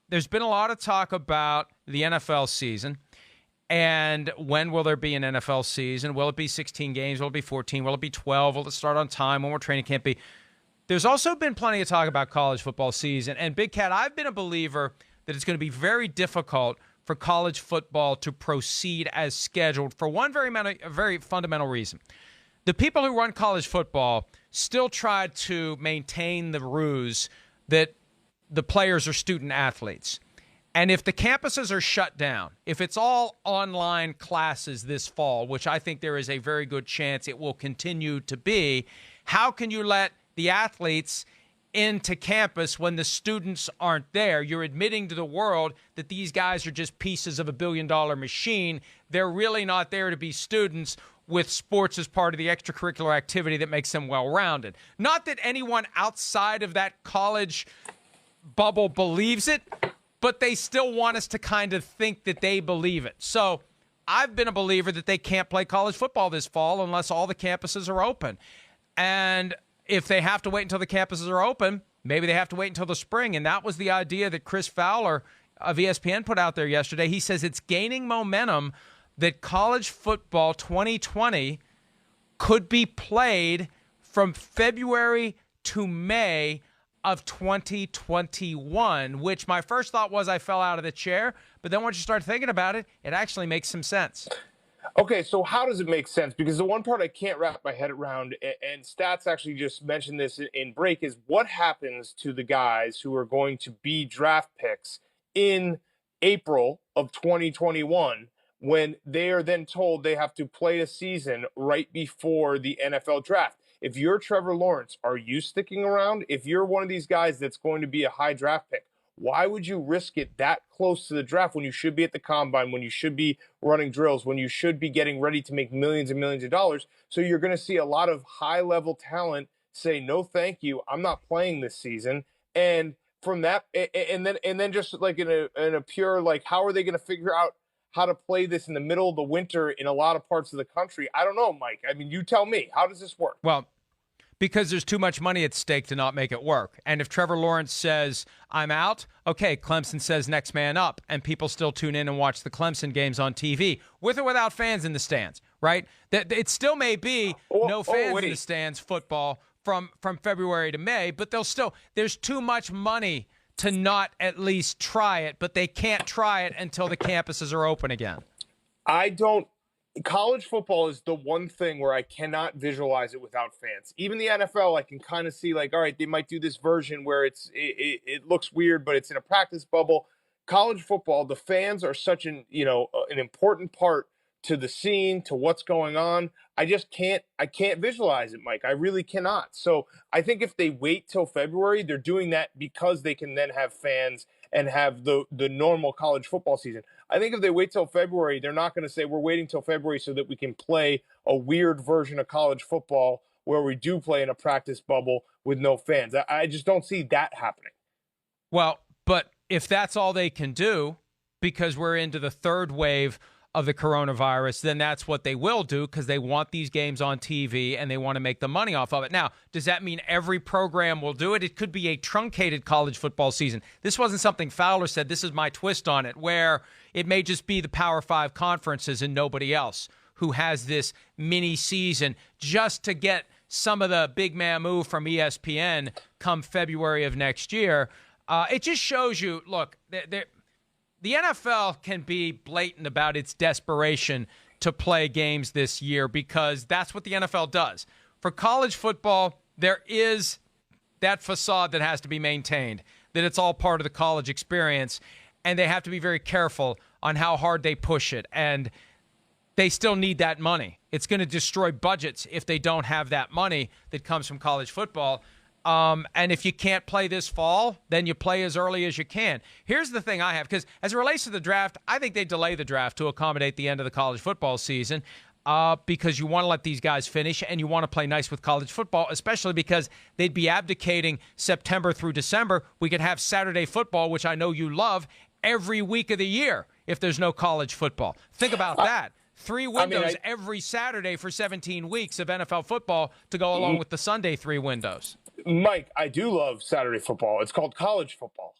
There's been a lot of talk about the NFL season. And when will there be an NFL season? Will it be 16 games? Will it be 14? Will it be 12? Will it start on time? When will training camp be? There's also been plenty of talk about college football season. And Big Cat, I've been a believer that it's going to be very difficult for college football to proceed as scheduled for one very fundamental reason. The people who run college football still try to maintain the ruse that the players are student athletes. And if the campuses are shut down, if it's all online classes this fall, which I think there is a very good chance it will continue to be, how can you let the athletes into campus when the students aren't there? You're admitting to the world that these guys are just pieces of a billion-dollar machine. They're really not there to be students with sports as part of the extracurricular activity that makes them well-rounded. Not that anyone outside of that college bubble believes it, but they still want us to kind of think that they believe it. So I've been a believer that they can't play college football this fall unless all the campuses are open. And if they have to wait until the campuses are open, maybe they have to wait until the spring. And that was the idea that Chris Fowler of ESPN put out there yesterday. He says it's gaining momentum that college football 2020 could be played from February to May of 2021, which my first thought was I fell out of the chair. But then once you start thinking about it, it actually makes some sense. Okay, so how does it make sense? Because the one part I can't wrap my head around, and Stats actually just mentioned this in break, is what happens to the guys who are going to be draft picks in April of 2021 when they are then told they have to play a season right before the NFL draft? If you're Trevor Lawrence, are you sticking around? If you're one of these guys that's going to be a high draft pick, why would you risk it that close to the draft when you should be at the combine, when you should be running drills, when you should be getting ready to make millions and millions of dollars? So you're going to see a lot of high-level talent say, no, thank you, I'm not playing this season. And from that, and then just like in a pure, like, how are they going to figure out how to play this in the middle of the winter in a lot of parts of the country? I don't know, Mike. I mean, you tell me. How does this work? Well, because there's too much money at stake to not make it work. And if Trevor Lawrence says, I'm out, okay, Clemson says next man up, and people still tune in and watch the Clemson games on TV, with or without fans in the stands, right? It still may be no fans in the stands football from February to May, but there's too much money to not at least try it, but they can't try it until the campuses are open again. College football is the one thing where I cannot visualize it without fans. Even the NFL, I can kind of see like, all right, they might do this version where it looks weird, but it's in a practice bubble. College football, the fans are such an important part to the scene, to what's going on. I can't visualize it, Mike. I really cannot. So I think if they wait till February, they're doing that because they can then have fans and have the normal college football season. I think if they wait till February, they're not going to say we're waiting till February so that we can play a weird version of college football where we do play in a practice bubble with no fans. I just don't see that happening. Well, but if that's all they can do, because we're into the third wave of the coronavirus, then that's what they will do because they want these games on TV and they want to make the money off of it. Now, does that mean every program will do it? It could be a truncated college football season. This wasn't something Fowler said. This is my twist on it, where it may just be the Power 5 conferences and nobody else who has this mini season just to get some of the big mammoo from ESPN come February of next year. It just shows you, look, the NFL can be blatant about its desperation to play games this year because that's what the NFL does. For college football, there is that facade that has to be maintained, that it's all part of the college experience, and they have to be very careful on how hard they push it. And they still need that money. It's going to destroy budgets if they don't have that money that comes from college football. And if you can't play this fall, then you play as early as you can. Here's the thing I have, because as it relates to the draft, I think they delay the draft to accommodate the end of the college football season because you want to let these guys finish and you want to play nice with college football, especially because they'd be abdicating September through December. We could have Saturday football, which I know you love, every week of the year if there's no college football. Think about that. 3 windows every Saturday for 17 weeks of NFL football to go along with the Sunday 3 windows. Mike, I do love Saturday football. It's called college football.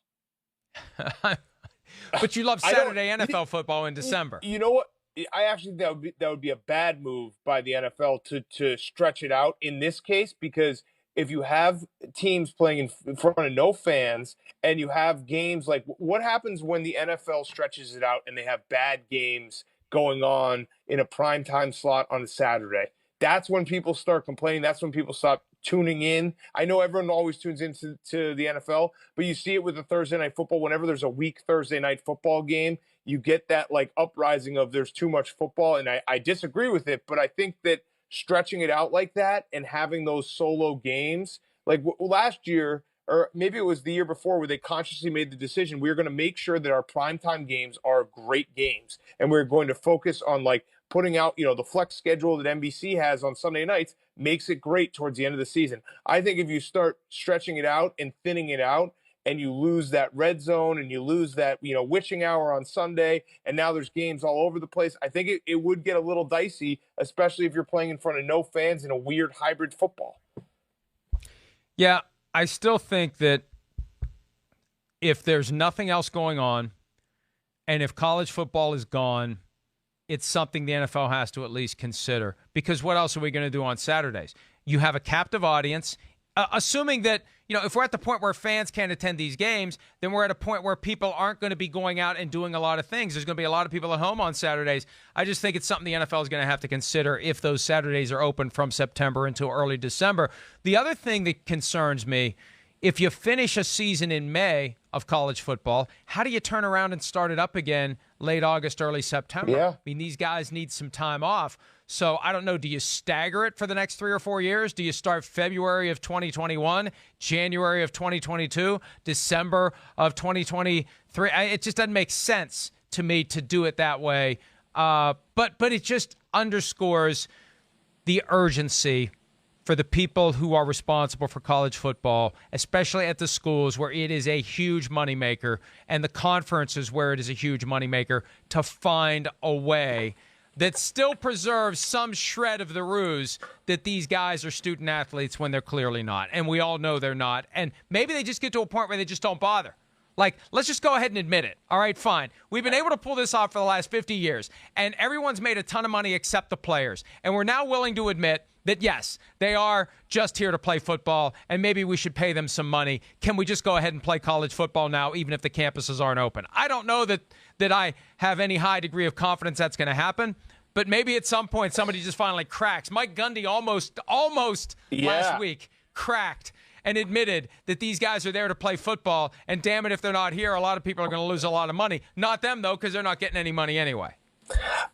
But you love I don't. Saturday NFL football in December. You know what? I actually think that would be a bad move by the NFL to stretch it out in this case, because if you have teams playing in front of no fans and you have games like, what happens when the NFL stretches it out and they have bad games going on in a prime time slot on a Saturday? That's when people start complaining. That's when people stop tuning in. I know everyone always tunes into the NFL, but you see it with the Thursday night football. Whenever there's a weak Thursday night football game, you get that like uprising of there's too much football. And I disagree with it, but I think that stretching it out like that and having those solo games, like last year, or maybe it was the year before, where they consciously made the decision, we're going to make sure that our primetime games are great games. And we're going to focus on like putting out, the flex schedule that NBC has on Sunday nights makes it great towards the end of the season. I think if you start stretching it out and thinning it out, and you lose that red zone and you lose that, witching hour on Sunday, and now there's games all over the place, I think it would get a little dicey, especially if you're playing in front of no fans in a weird hybrid football. Yeah, I still think that if there's nothing else going on and if college football is gone, it's something the NFL has to at least consider. Because what else are we going to do on Saturdays? You have a captive audience. Assuming that, if we're at the point where fans can't attend these games, then we're at a point where people aren't going to be going out and doing a lot of things. There's going to be a lot of people at home on Saturdays. I just think it's something the NFL is going to have to consider if those Saturdays are open from September until early December. The other thing that concerns me, if you finish a season in May of college football, how do you turn around and start it up again late August, early September? Yeah. I mean, these guys need some time off. So I don't know, do you stagger it for the next 3 or 4 years? Do you start February of 2021, January of 2022, December of 2023? It just doesn't make sense to me to do it that way. But it just underscores the urgency for the people who are responsible for college football, especially at the schools where it is a huge moneymaker and the conferences where it is a huge moneymaker, to find a way that still preserves some shred of the ruse that these guys are student athletes when they're clearly not. And we all know they're not. And maybe they just get to a point where they just don't bother. Like, let's just go ahead and admit it. All right, fine. We've been able to pull this off for the last 50 years, and everyone's made a ton of money except the players. And we're now willing to admit that, yes, they are just here to play football, and maybe we should pay them some money. Can we just go ahead and play college football now, even if the campuses aren't open? I don't know that I have any high degree of confidence that's going to happen, but maybe at some point somebody just finally cracks. Mike Gundy almost last week cracked and admitted that these guys are there to play football, and damn it, if they're not here, a lot of people are going to lose a lot of money. Not them, though, because they're not getting any money anyway.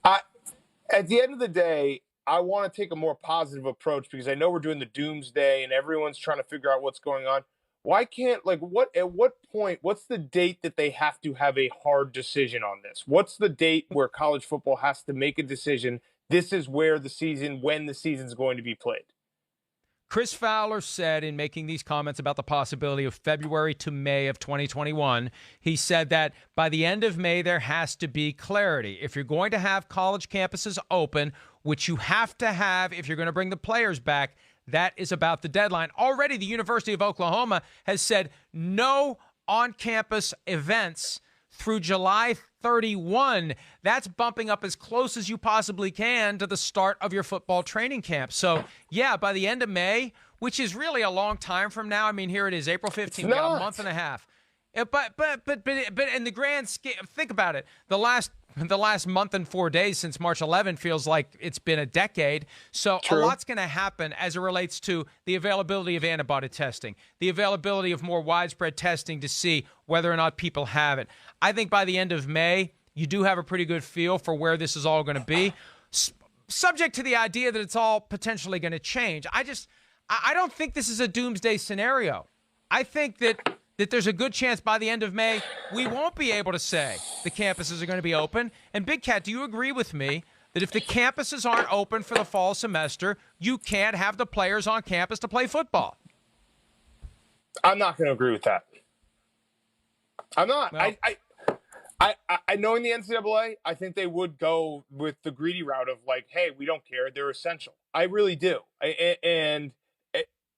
At the end of the day, I want to take a more positive approach, because I know we're doing the doomsday and everyone's trying to figure out what's going on. Why can't, at what point, what's the date that they have to have a hard decision on this? What's the date where college football has to make a decision? This is when the season's going to be played. Chris Fowler said in making these comments about the possibility of February to May of 2021, he said that by the end of May, there has to be clarity. If you're going to have college campuses open, which you have to have if you're going to bring the players back, that is about the deadline. Already, the University of Oklahoma has said no on-campus events through July 31. That's bumping up as close as you possibly can to the start of your football training camp. So, yeah, by the end of May, which is really a long time from now. I mean, here it is, April 15th. We got a month and a half. But in the grand scheme, think about it. The last month and 4 days since March 11 feels like it's been a decade. So True. A lot's going to happen as it relates to the availability of antibody testing, the availability of more widespread testing to see whether or not people have it. I think by the end of May, you do have a pretty good feel for where this is all going to be, subject to the idea that it's all potentially going to change. I don't think this is a doomsday scenario. I think that there's a good chance by the end of May we won't be able to say the campuses are going to be open. And Big Cat, do you agree with me that if the campuses aren't open for the fall semester, you can't have the players on campus to play football? I'm not going to agree with that. I'm not. Well, I knowing the NCAA, I think they would go with the greedy route of like, hey, we don't care. They're essential. I really do.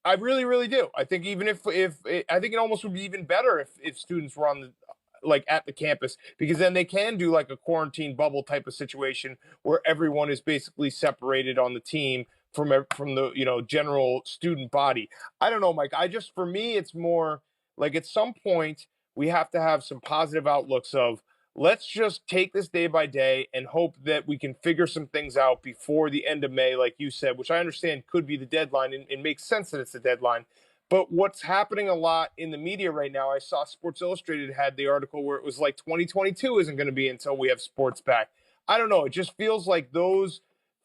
I really, really do. I think even if I think it almost would be even better if students were like at the campus, because then they can do like a quarantine bubble type of situation where everyone is basically separated on the team from the general student body. I don't know, Mike. For me, it's more like at some point we have to have some positive outlooks of let's just take this day by day and hope that we can figure some things out before the end of May, like you said, which I understand could be the deadline, and it makes sense that it's the deadline. But what's happening a lot in the media right now, I saw Sports Illustrated had the article where it was like 2022 isn't going to be until we have sports back. I don't know. It just feels like those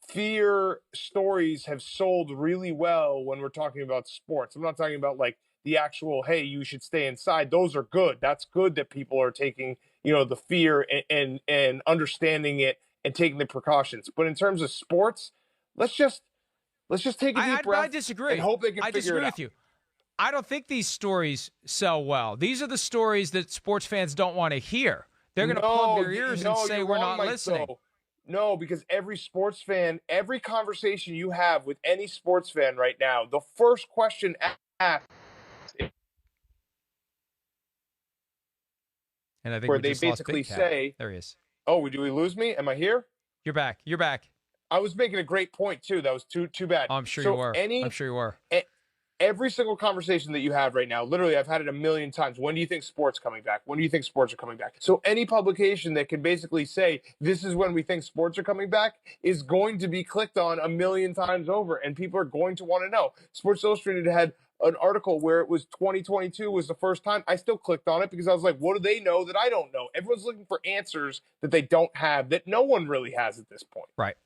fear stories have sold really well when we're talking about sports. I'm not talking about like the actual, hey, you should stay inside. Those are good. That's good that people are taking, the fear and understanding it and taking the precautions. But in terms of sports, let's just take a deep breath. I disagree. And hope they can I figure it disagree out. with you. I don't think these stories sell well. These are the stories that sports fans don't want to hear. They're going to plug their ears and say we're not listening. No, because every sports fan, every conversation you have with any sports fan right now, the first question asked, and I think where we they just lost basically Big Cat. say, there he is. "Oh, do we lose me? Am I here?" You're back. You're back. I was making a great point too. That was too bad. Oh, I'm sure you were. I'm sure you were. Every single conversation that you have right now, literally, I've had it a million times. When do you think sports coming back? When do you think sports are coming back? So any publication that can basically say this is when we think sports are coming back is going to be clicked on a million times over, and people are going to want to know. Sports Illustrated had an article where it was 2022 was the first time. I still clicked on it because I was like, what do they know that I don't know? Everyone's looking for answers that they don't have, that no one really has at this point. Right.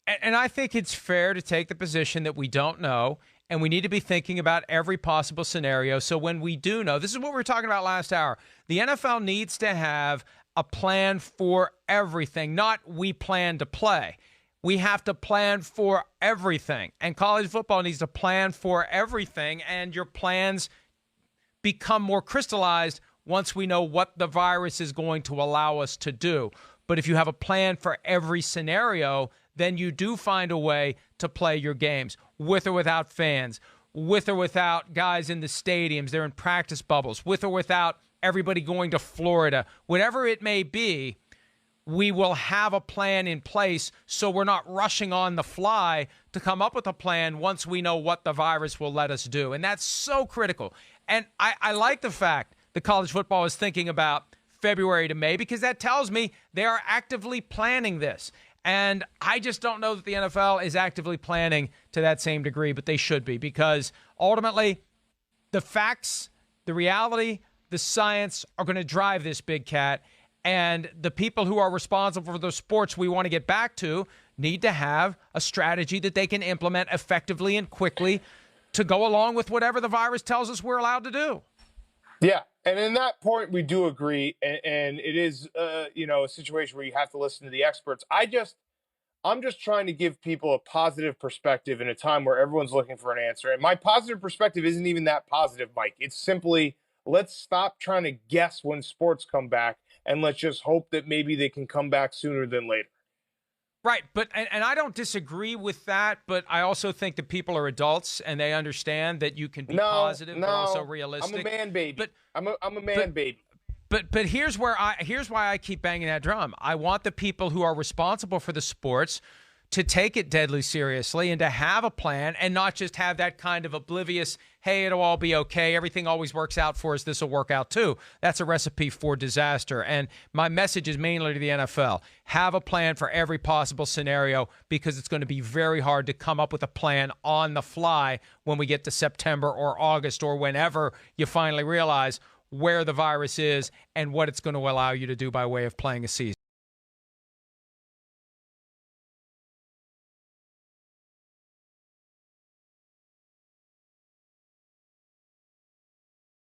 And I think it's fair to take the position that we don't know, and we need to be thinking about every possible scenario. So when we do know, this is what we were talking about last hour. The NFL needs to have a plan for everything, not we plan to play. We have to plan for everything. And college football needs to plan for everything, and your plans become more crystallized once we know what the virus is going to allow us to do. But if you have a plan for every scenario, then you do find a way to play your games, with or without fans, with or without guys in the stadiums, they're in practice bubbles, with or without everybody going to Florida. Whatever it may be, we will have a plan in place so we're not rushing on the fly to come up with a plan once we know what the virus will let us do. And that's so critical. And I like the fact that college football is thinking about February to May, because that tells me they are actively planning this. And I just don't know that the NFL is actively planning to that same degree, but they should be, because ultimately the facts, the reality, the science are going to drive this, Big Cat. And the people who are responsible for the sports we want to get back to need to have a strategy that they can implement effectively and quickly to go along with whatever the virus tells us we're allowed to do. Yeah. And in that point, we do agree. And it is, a situation where you have to listen to the experts. I'm just trying to give people a positive perspective in a time where everyone's looking for an answer. And my positive perspective isn't even that positive, Mike. It's simply, let's stop trying to guess when sports come back, and let's just hope that maybe they can come back sooner than later. Right, but and I don't disagree with that, but I also think that people are adults and they understand that you can be positive but also realistic. I'm a man baby. But I'm a man baby. But here's why I keep banging that drum. I want the people who are responsible for the sports to take it deadly seriously and to have a plan, and not just have that kind of oblivious, hey, it'll all be okay, everything always works out for us, this will work out too. That's a recipe for disaster. And my message is mainly to the NFL. Have a plan for every possible scenario, because it's going to be very hard to come up with a plan on the fly when we get to September or August, or whenever you finally realize where the virus is and what it's going to allow you to do by way of playing a season.